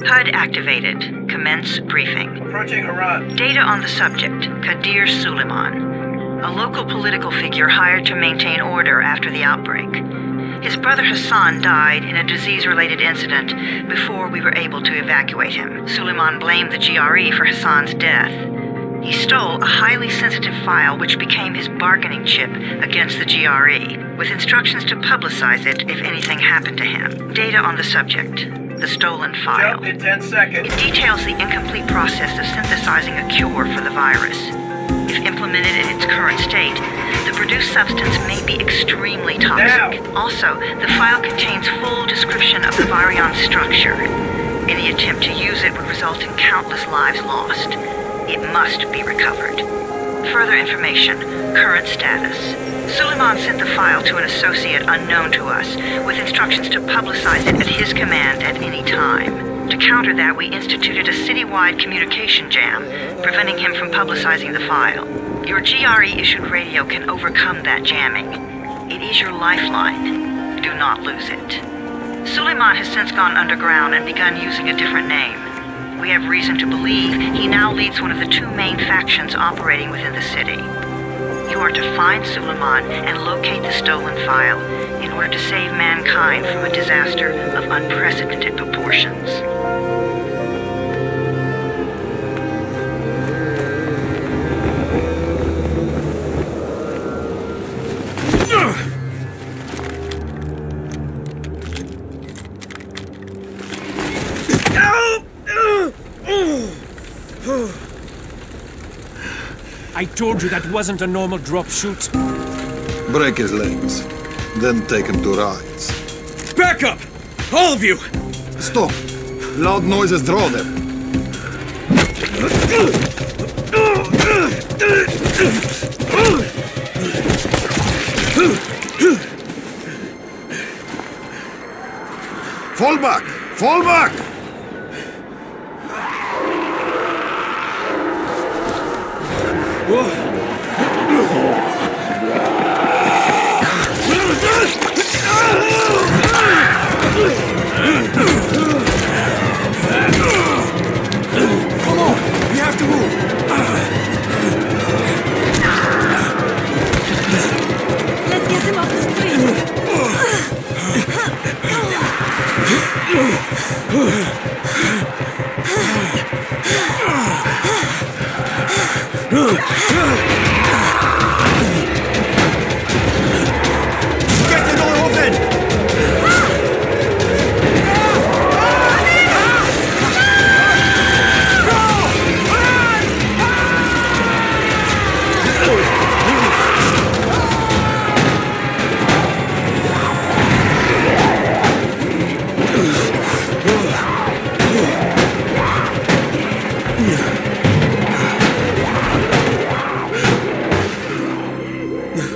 HUD activated. Commence briefing. Approaching Haran. Data on the subject, Kadir Suleiman, a local political figure hired to maintain order after the outbreak. His brother Hassan died in a disease-related incident before we were able to evacuate him. Suleiman blamed the GRE for Hassan's death. He stole a highly sensitive file which became his bargaining chip against the GRE, with instructions to publicize it if anything happened to him. Data on the subject, the stolen file. Jump in 10 seconds. It details the incomplete process of synthesizing a cure for the virus. If implemented in its current state, the produced substance may be extremely toxic. Now. Also, the file contains full description of the virion structure. Any attempt to use it would result in countless lives lost. It must be recovered. Further information, current status. Suleiman sent the file to an associate unknown to us, with instructions to publicize it at his command at any time. To counter that, we instituted a citywide communication jam, preventing him from publicizing the file. Your GRE-issued radio can overcome that jamming. It is your lifeline. Do not lose it. Suleiman has since gone underground and begun using a different name. We have reason to believe he now leads one of the two main factions operating within the city. You are to find Suleiman and locate the stolen file in order to save mankind from a disaster of unprecedented proportions. I told you that wasn't a normal drop shoot. Break his legs, then take him to rides. Back up! All of you! Stop! Loud noises draw them. Fall back! Fall back! Come on! We have to move! Let's get him off the street! Get the door open!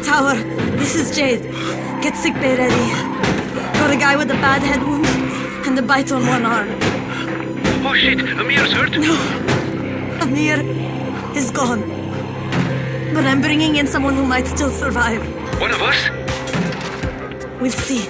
Tower, this is Jade. Get sickbay ready. Got a guy with a bad head wound and a bite on one arm. Oh shit, Amir's hurt? No, Amir is gone. But I'm bringing in someone who might still survive. One of us? We'll see.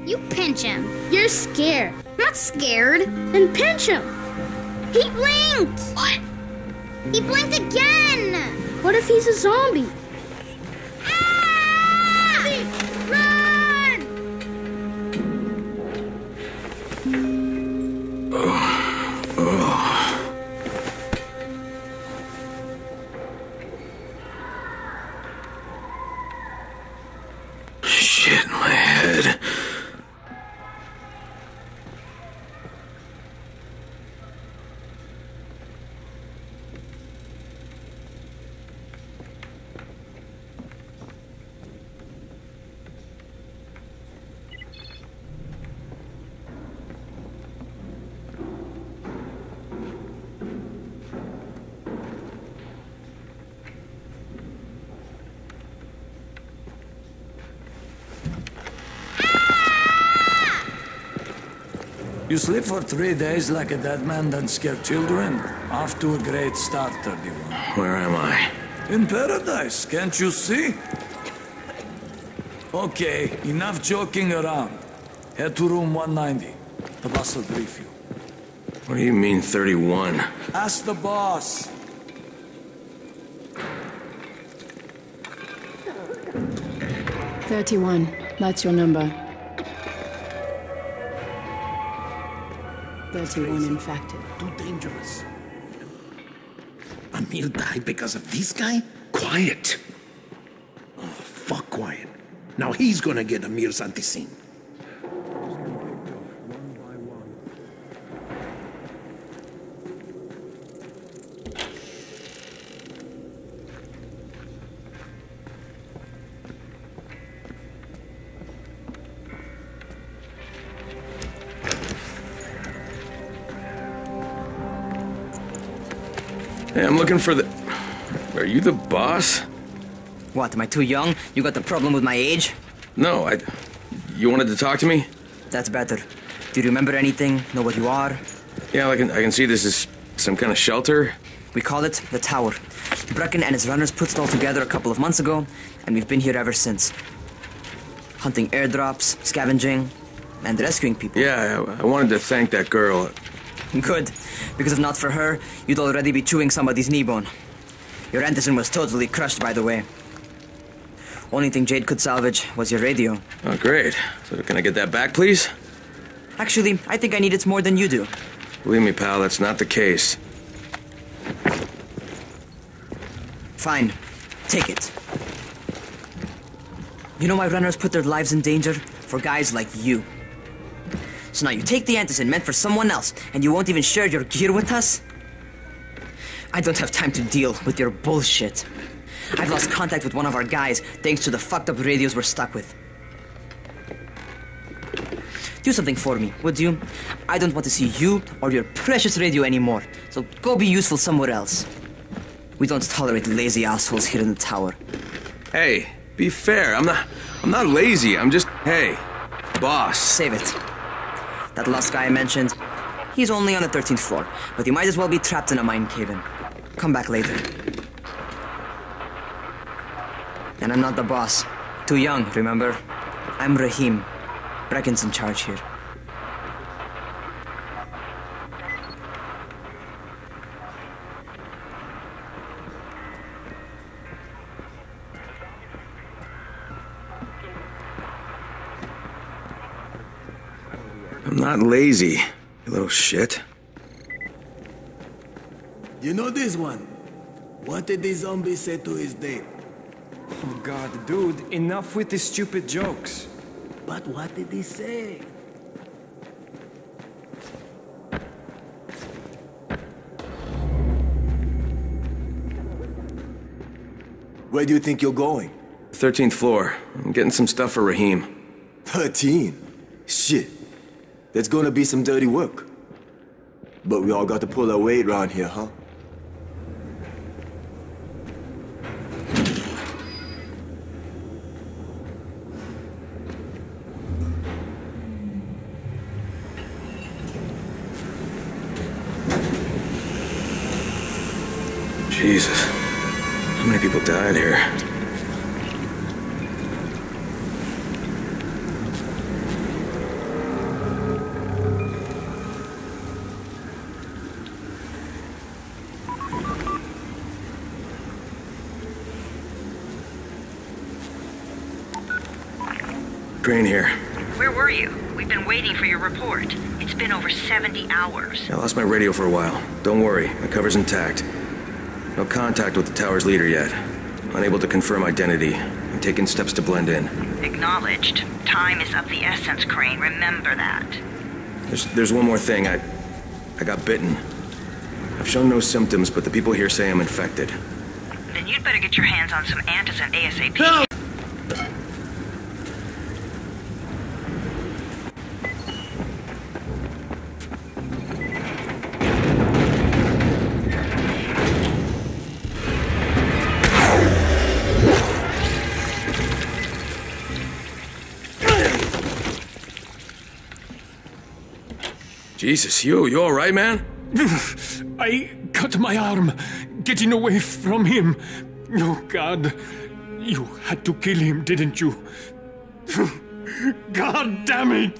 You pinch him. You're scared. I'm not scared. Then pinch him. He blinked! What? He blinked again! What if he's a zombie? Ah! Run! Shit, my head. You sleep for 3 days like a dead man, then scare children? Off to a great start, 31. Where am I? In paradise, can't you see? Okay, enough joking around. Head to room 190. The boss will brief you. What do you mean, 31? Ask the boss. "31. That's your number. 31 infected. Too dangerous. Amir died because of this guy? Quiet. Oh, fuck quiet. Now he's gonna get Amir's anti-scene. Hey, I'm looking for the... Are you the boss? What, am I too young? You got the problem with my age? No, You wanted to talk to me? That's better. Do you remember anything? Know what you are? Yeah, I can see this is some kind of shelter. We call it the Tower. Brecken and his runners put it all together a couple of months ago, and we've been here ever since. Hunting airdrops, scavenging, and rescuing people. Yeah, I wanted to thank that girl. Good, because if not for her, you'd already be chewing somebody's knee bone. Your antigen was totally crushed, by the way. Only thing Jade could salvage was your radio. Oh, great. So can I get that back, please? Actually, I think I need it more than you do. Believe me, pal, that's not the case. Fine. Take it. You know why runners put their lives in danger? For guys like you. So now you take the antigen meant for someone else, and you won't even share your gear with us? I don't have time to deal with your bullshit. I've lost contact with one of our guys thanks to the fucked up radios we're stuck with. Do something for me, would you? I don't want to see you or your precious radio anymore, so go be useful somewhere else. We don't tolerate lazy assholes here in the tower. Hey, be fair. I'm not lazy. I'm just... Hey, boss. Save it. That last guy I mentioned, he's only on the 13th floor, but he might as well be trapped in a mine cave-in. Come back later. And I'm not the boss. Too young, remember? I'm Rahim. Brecken's in charge here. I'm not lazy, you little shit. You know this one? What did the zombie say to his date? Oh god, dude, enough with these stupid jokes. But what did he say? Where do you think you're going? 13th floor. I'm getting some stuff for Rahim. 13? Shit. There's gonna be some dirty work. But we all got to pull our weight around here, huh? Jesus. How many people died here? Crane here. Where were you? We've been waiting for your report. It's been over 70 hours. I lost my radio for a while. Don't worry, my cover's intact. No contact with the tower's leader yet. Unable to confirm identity. I'm taking steps to blend in. Acknowledged. Time is of the essence, Crane. Remember that. There's one more thing. I got bitten. I've shown no symptoms, but the people here say I'm infected. Then you'd better get your hands on some antizin ASAP. Jesus, you alright, man? I cut my arm getting away from him. Oh, God. You had to kill him, didn't you? God damn it!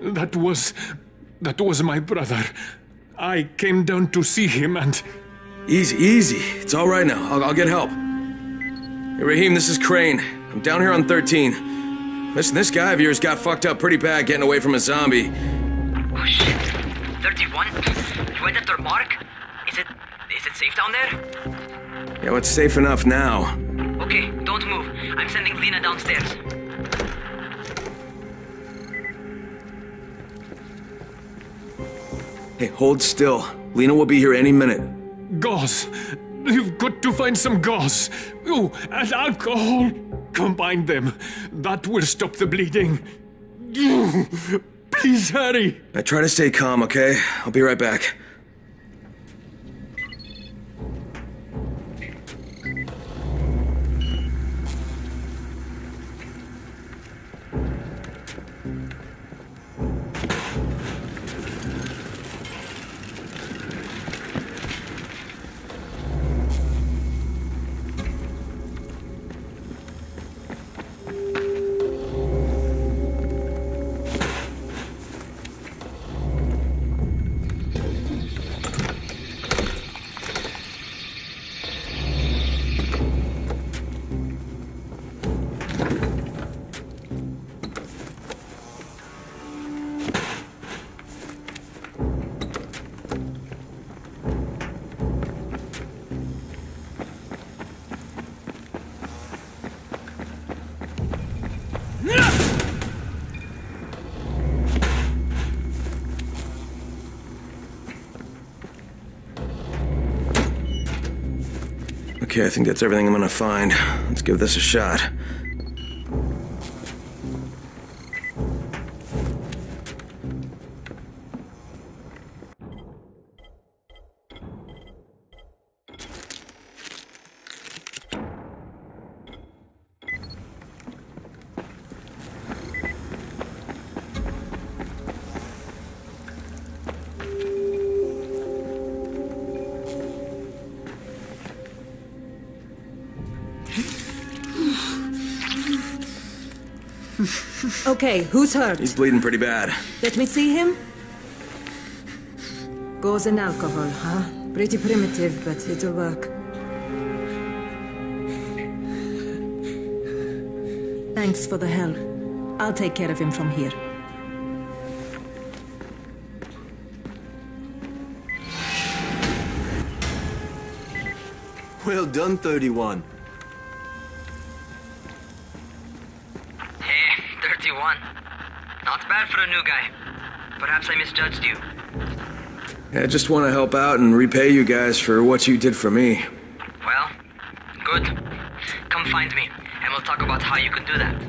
That was my brother. I came down to see him and... Easy. It's all right now. I'll get help. Hey, Raheem, this is Crane. I'm down here on 13. Listen, this guy of yours got fucked up pretty bad getting away from a zombie. Oh, shit. 31? You went after Mark? Is it safe down there? Yeah, well, it's safe enough now. Okay, don't move. I'm sending Lena downstairs. Hey, hold still. Lena will be here any minute. Gauze. You've got to find some gauze. Oh, and alcohol. Combine them. That will stop the bleeding. Please hurry. Now try to stay calm, okay? I'll be right back. Okay, I think that's everything I'm gonna find. Let's give this a shot. Okay, who's hurt? He's bleeding pretty bad. Let me see him. Gauze and alcohol, huh? Pretty primitive, but it'll work. Thanks for the help. I'll take care of him from here. Well done, 31. Hey, 31. Not bad for a new guy. Perhaps I misjudged you. I just want to help out and repay you guys for what you did for me. Well, good. Come find me, and we'll talk about how you can do that.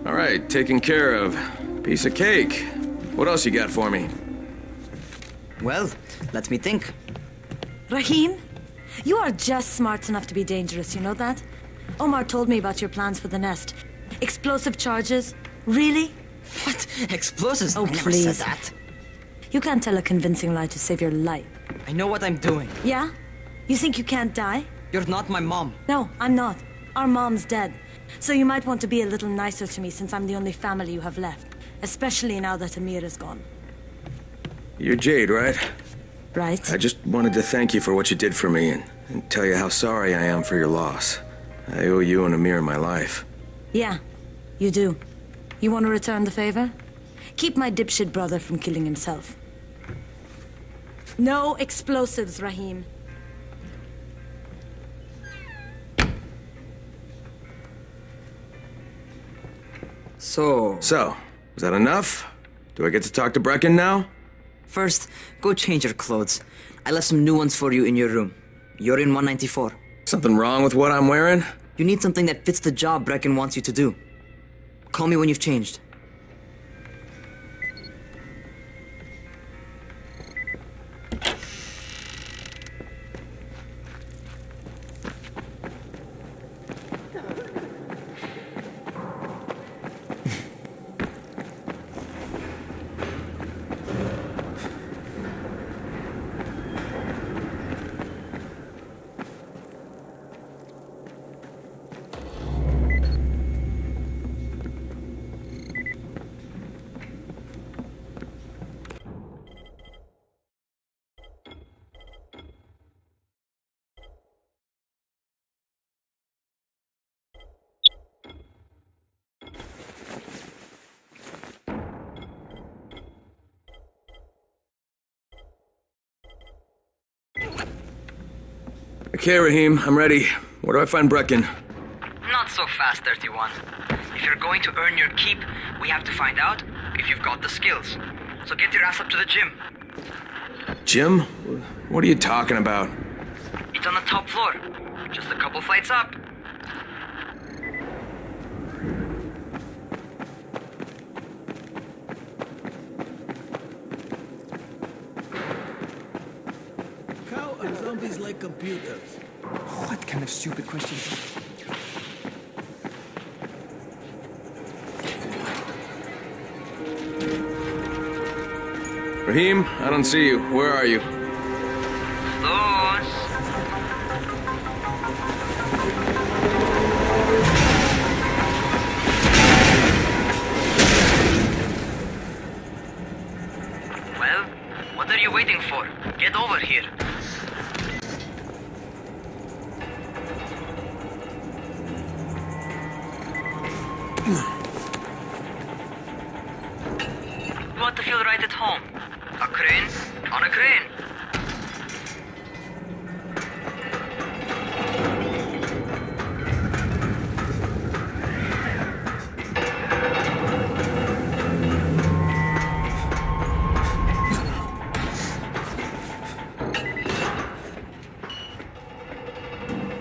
Alright, taken care of. Piece of cake. What else you got for me? Well, let me think. Raheem, you are just smart enough to be dangerous, you know that? Omar told me about your plans for the nest. Explosive charges? Really? What? Explosives? Oh, I never please. said that. You can't tell a convincing lie to save your life. I know what I'm doing. Yeah? You think you can't die? You're not my mom. No, I'm not. Our mom's dead. So you might want to be a little nicer to me since I'm the only family you have left. Especially now that Amir is gone. You're Jade, right? Right. I just wanted to thank you for what you did for me and tell you how sorry I am for your loss. I owe you and Amir my life. Yeah, you do. You want to return the favor? Keep my dipshit brother from killing himself. No explosives, Raheem. So, is that enough? Do I get to talk to Brecken now? First, go change your clothes. I left some new ones for you in your room. You're in 194. Something wrong with what I'm wearing? You need something that fits the job Brecken wants you to do. Call me when you've changed. Okay, Rahim, I'm ready. Where do I find Brecken? Not so fast, 31. If you're going to earn your keep, we have to find out if you've got the skills. So get your ass up to the gym. Gym? What are you talking about? It's on the top floor. Just a couple flights up. How are zombies like computers? What kind of stupid question? Rahim, I don't see you. Where are you? Those. Well, what are you waiting for? Get over here. You want to feel right at home? A crane? On a crane.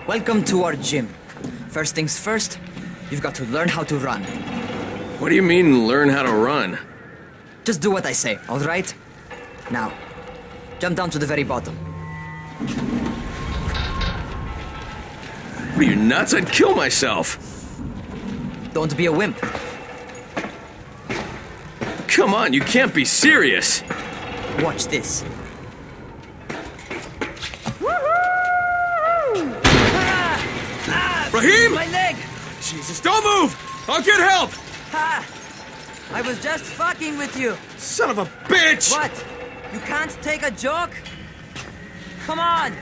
Welcome to our gym. First things first, you've got to learn how to run. What do you mean, learn how to run? Just do what I say, all right? Now, jump down to the very bottom. What are you, nuts? I'd kill myself. Don't be a wimp. Come on, you can't be serious. Watch this. Rahim! My leg! Jesus, don't move! I'll get help! Ha! I was just fucking with you. Son of a bitch! What? You can't take a joke? Come on!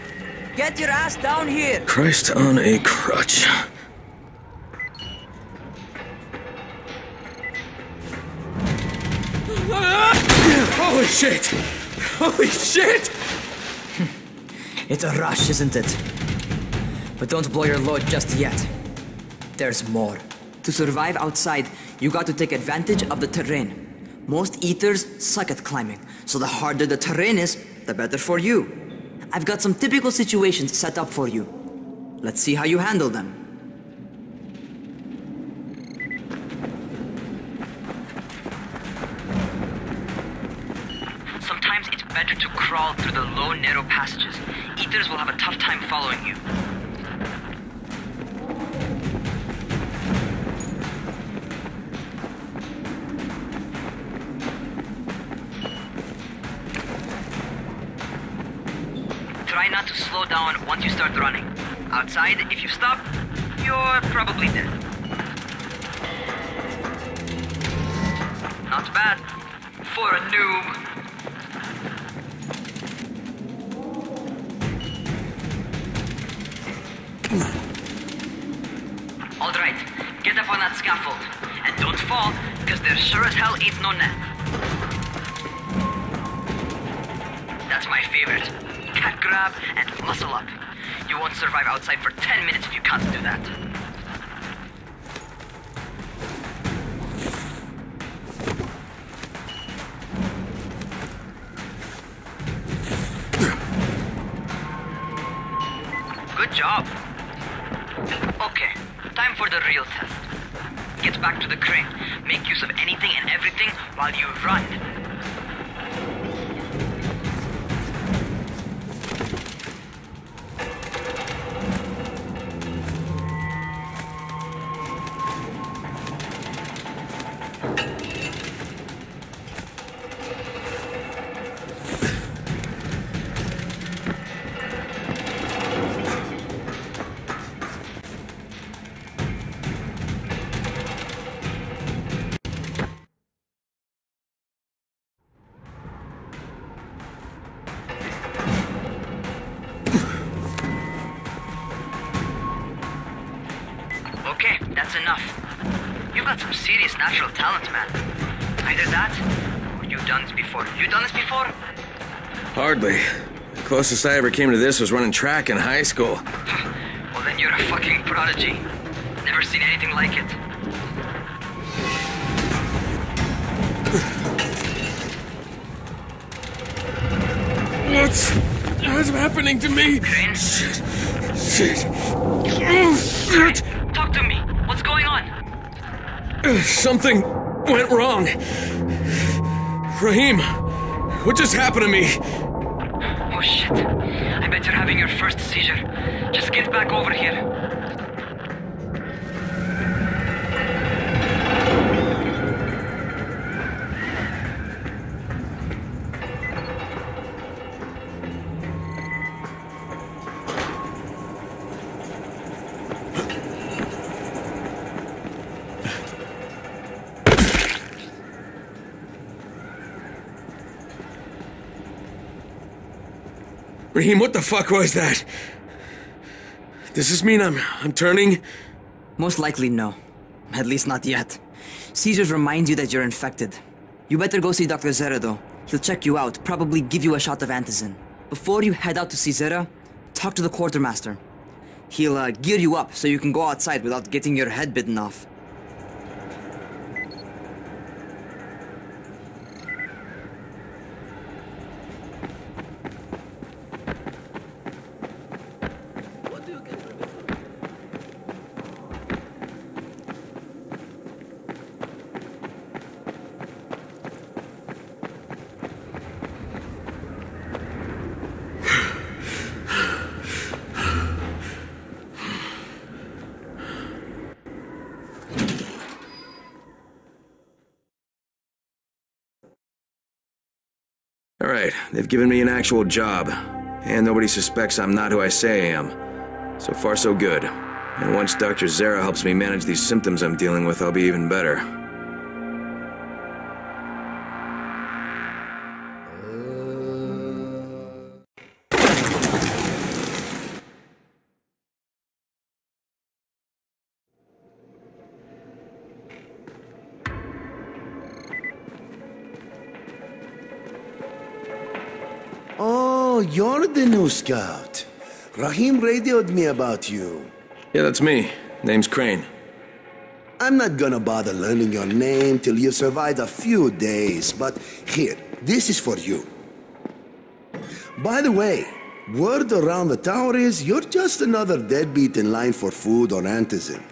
Get your ass down here! Christ on a crutch. Holy shit! Holy shit! It's a rush, isn't it? But don't blow your load just yet. There's more. To survive outside, you got to take advantage of the terrain. Most eaters suck at climbing, so the harder the terrain is, the better for you. I've got some typical situations set up for you. Let's see how you handle them. Sometimes it's better to crawl through the low, narrow passages. Eaters will have a tough time following you. Try not to slow down once you start running. Outside, if you stop, you're probably dead. Not bad for a noob. Alright, get up on that scaffold. And don't fall, because there sure as hell ain't no net. That's my favorite. Cat grab and muscle up. You won't survive outside for 10 minutes if you can't do that. job. Okay, time for the real test. Get back to the crane. Make use of anything and everything while you run. Okay, that's enough. You've got some serious natural talent, man. Either that, or you've done this before. You done this before? Hardly. The closest I ever came to this was running track in high school. Well, then you're a fucking prodigy. Never seen anything like it. What's happening to me? Crane? Shit. Oh, shit. Talk to me. What's going on? Something went wrong. Raheem, what just happened to me? Oh shit. I bet you're having your first seizure. Just get back over here. Raheem, what the fuck was that? Does this mean I'm turning? Most likely no. At least not yet. Seizures remind you that you're infected. You better go see Dr. Zera though. He'll check you out, probably give you a shot of antizin. Before you head out to see Zera, talk to the quartermaster. He'll gear you up so you can go outside without getting your head bitten off. All right, they've given me an actual job, and nobody suspects I'm not who I say I am. So far, so good. And once Dr. Zera helps me manage these symptoms I'm dealing with, I'll be even better. Oh, you're the new scout. Raheem radioed me about you. Yeah, that's me. Name's Crane. I'm not gonna bother learning your name till you've survived a few days, but here, this is for you. By the way, word around the tower is you're just another deadbeat in line for food or antizin.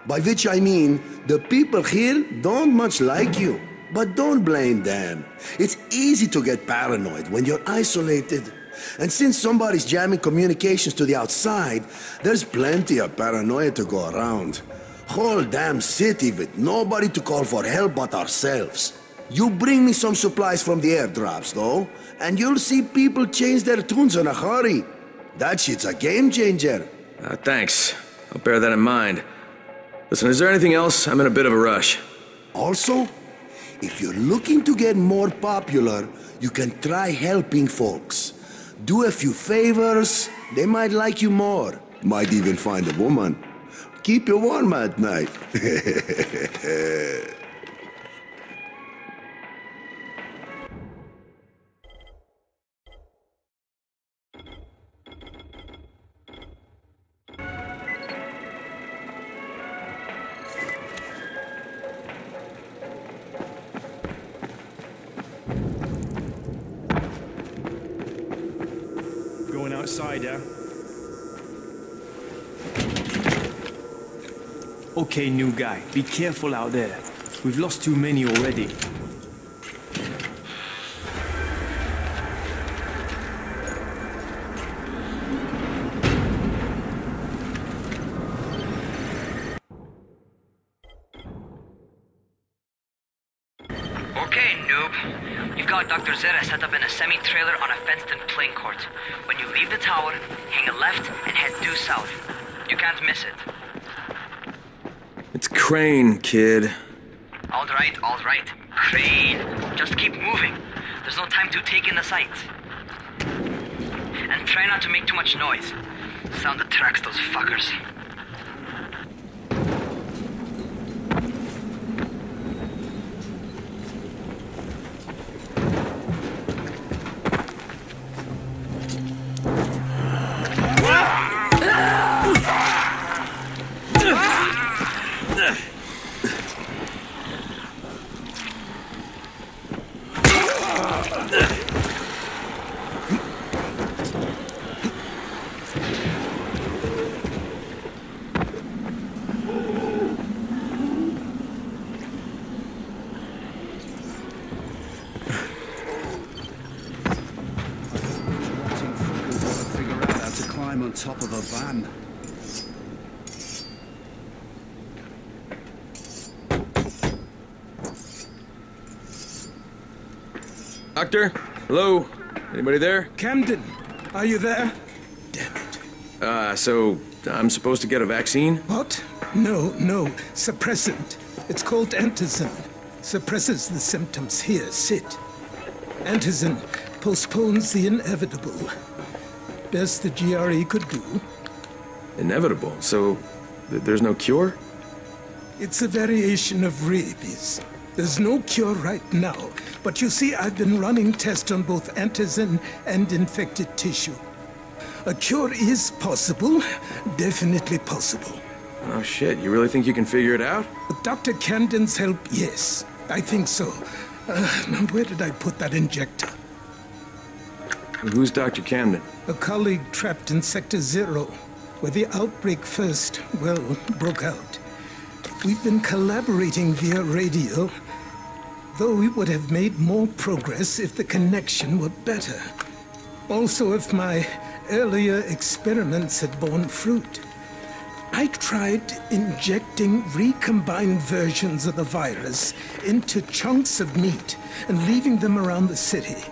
By which I mean, the people here don't much like you. But don't blame them. It's easy to get paranoid when you're isolated. And since somebody's jamming communications to the outside, there's plenty of paranoia to go around. Whole damn city with nobody to call for help but ourselves. You bring me some supplies from the airdrops, though, and you'll see people change their tunes in a hurry. That shit's a game changer. Thanks. I'll bear that in mind. Listen, is there anything else? I'm in a bit of a rush. Also, if you're looking to get more popular, you can try helping folks. Do a few favors, they might like you more. Might even find a woman. Keep you warm at night. Going outside, eh? Okay, new guy, be careful out there. We've lost too many already. Okay, noob. You've got Dr. Zera set up in a semi-trailer on a fenced-in playing court. When you leave the tower, hang a left and head due south. You can't miss it. It's Crane, kid. All right. Crane. Just keep moving. There's no time to take in the sights. And try not to make too much noise. Sound attracts those fuckers. On top of a van. Doctor? Hello? Anybody there? Camden, are you there? So I'm supposed to get a vaccine? What? No. Suppressant. It's called antizin. Suppresses the symptoms. Here, sit. Antizin postpones the inevitable. Best the GRE could do. Inevitable? So there's no cure? It's a variation of rabies. There's no cure right now, but you see, I've been running tests on both antizin and infected tissue. A cure is possible, definitely possible. Oh shit, you really think you can figure it out? With Dr. Camden's help, yes. I think so. Now, where did I put that injector? Who's Dr. Camden? A colleague trapped in Sector 0, where the outbreak first, broke out. We've been collaborating via radio, though we would have made more progress if the connection were better. Also, if my earlier experiments had borne fruit. I tried injecting recombined versions of the virus into chunks of meat and leaving them around the city,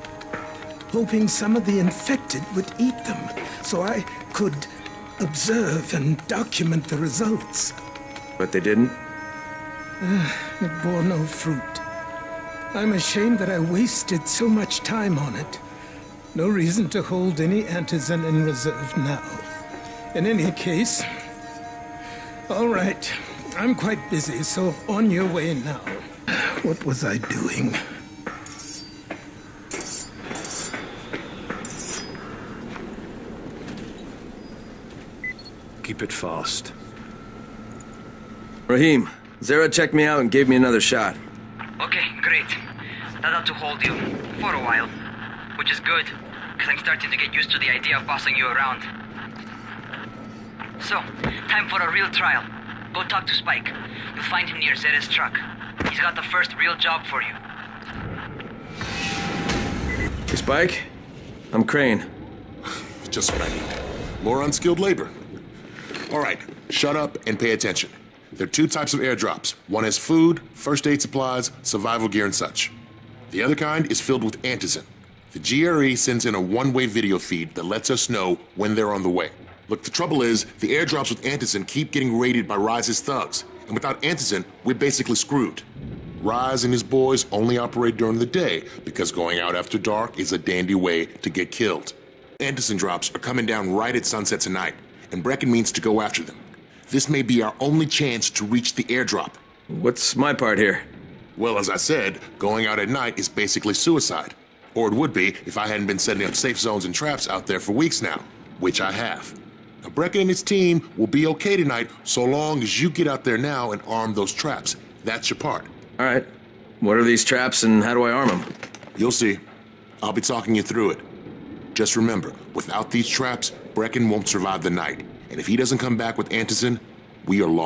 hoping some of the infected would eat them, so I could observe and document the results. But they didn't? It bore no fruit. I'm ashamed that I wasted so much time on it. No reason to hold any antizin in reserve now. In any case, all right, I'm quite busy, so on your way now. What was I doing? Keep it fast. Rahim, Zara checked me out and gave me another shot. Okay, great. That ought to hold you. For a while. Which is good, because I'm starting to get used to the idea of bossing you around. So, time for a real trial. Go talk to Spike. You'll find him near Zera's truck. He's got the first real job for you. Hey, Spike? I'm Crane. Just what I need. More unskilled labor. All right, shut up and pay attention. There are two types of airdrops. One has food, first aid supplies, survival gear, and such. The other kind is filled with antizin. The GRE sends in a one-way video feed that lets us know when they're on the way. Look, the trouble is, the airdrops with antizin keep getting raided by Rise's thugs, and without antizin, we're basically screwed. Rise and his boys only operate during the day because going out after dark is a dandy way to get killed. Antizin drops are coming down right at sunset tonight, and Brecken means to go after them. This may be our only chance to reach the airdrop. What's my part here? Well, as I said, going out at night is basically suicide. Or it would be if I hadn't been setting up safe zones and traps out there for weeks now, which I have. Now, Brecken and his team will be okay tonight so long as you get out there now and arm those traps. That's your part. All right. What are these traps and how do I arm them? You'll see. I'll be talking you through it. Just remember, without these traps, Brecken won't survive the night. And if he doesn't come back with antizin, we are lost.